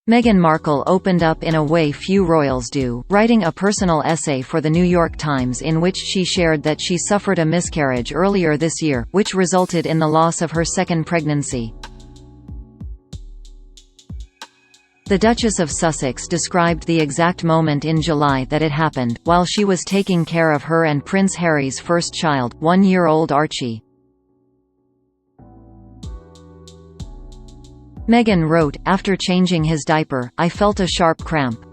Meghan Markle opened up in a way few royals do, writing a personal essay for The New York Times in which she shared that she suffered a miscarriage earlier this year, which resulted in the loss of her second pregnancy. The Duchess of Sussex described the exact moment in July that it happened, while she was taking care of her and Prince Harry's first child, 1-year-old Archie. Meghan wrote, "After changing his diaper, I felt a sharp cramp.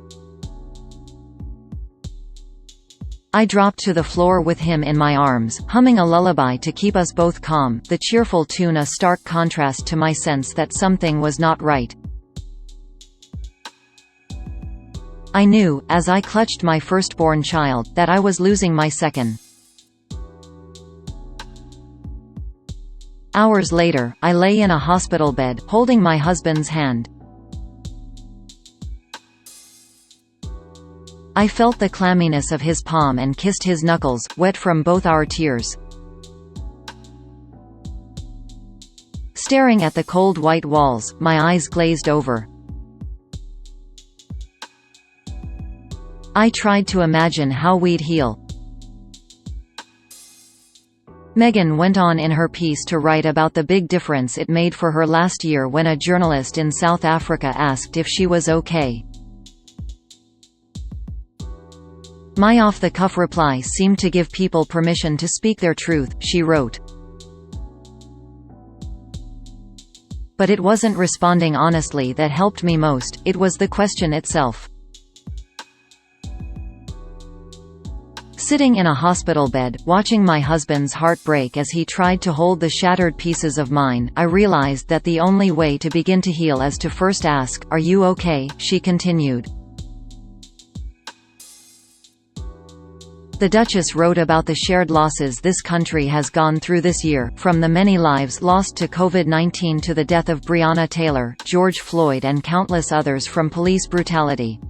I dropped to the floor with him in my arms, humming a lullaby to keep us both calm, the cheerful tune a stark contrast to my sense that something was not right. I knew, as I clutched my firstborn child, that I was losing my second. Hours later, I lay in a hospital bed, holding my husband's hand. I felt the clamminess of his palm and kissed his knuckles, wet from both our tears. Staring at the cold white walls, my eyes glazed over. I tried to imagine how we'd heal." Meghan went on in her piece to write about the big difference it made for her last year when a journalist in South Africa asked if she was okay. "My off-the-cuff reply seemed to give people permission to speak their truth," she wrote. "But it wasn't responding honestly that helped me most, it was the question itself." Sitting in a hospital bed, watching my husband's heart break as he tried to hold the shattered pieces of mine, I realized that the only way to begin to heal is to first ask, "Are you okay?" she continued. The Duchess wrote about the shared losses this country has gone through this year, from the many lives lost to COVID-19 to the death of Breonna Taylor, George Floyd and countless others from police brutality.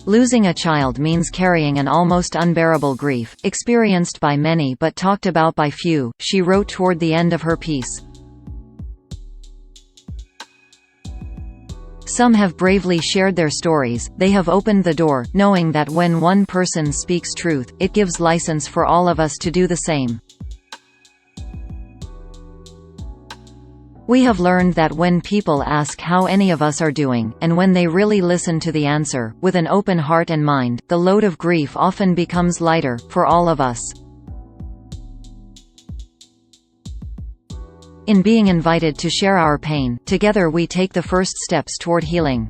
Losing a child means carrying an almost unbearable grief, experienced by many but talked about by few, she wrote toward the end of her piece. Some have bravely shared their stories, they have opened the door, knowing that when one person speaks truth, it gives license for all of us to do the same. We have learned that when people ask how any of us are doing, and when they really listen to the answer, with an open heart and mind, the load of grief often becomes lighter, for all of us. In being invited to share our pain, together we take the first steps toward healing.